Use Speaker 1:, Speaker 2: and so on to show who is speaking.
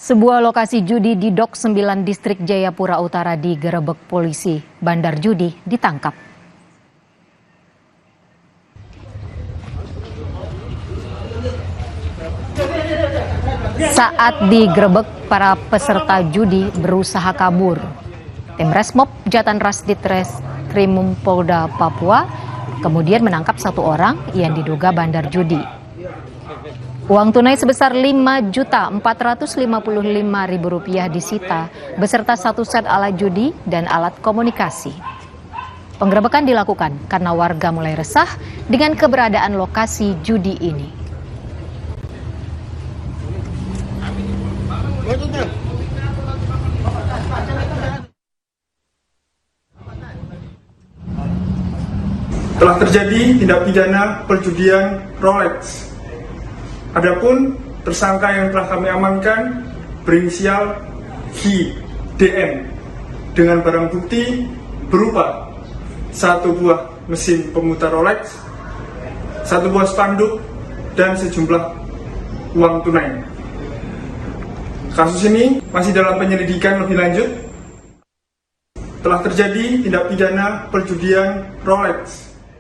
Speaker 1: Sebuah lokasi judi di Dok 9 Distrik Jayapura Utara digerebek polisi. Bandar judi ditangkap. Saat digerebek, para peserta judi berusaha kabur. Tim Resmob Jatan Ras Ditreskrimum Polda Papua kemudian menangkap satu orang yang diduga bandar judi. Uang tunai sebesar Rp5.455.000 disita beserta satu set alat judi dan alat komunikasi. Penggerebekan dilakukan karena warga mulai resah dengan keberadaan lokasi judi ini.
Speaker 2: Telah terjadi tindak pidana perjudian Rolex. Adapun tersangka yang telah kami amankan berinisial HDM dengan barang bukti berupa satu buah mesin pemutar Rolex, satu buah spanduk, dan sejumlah uang tunai. Kasus ini masih dalam penyelidikan lebih lanjut. Telah terjadi tindak pidana perjudian Rolex.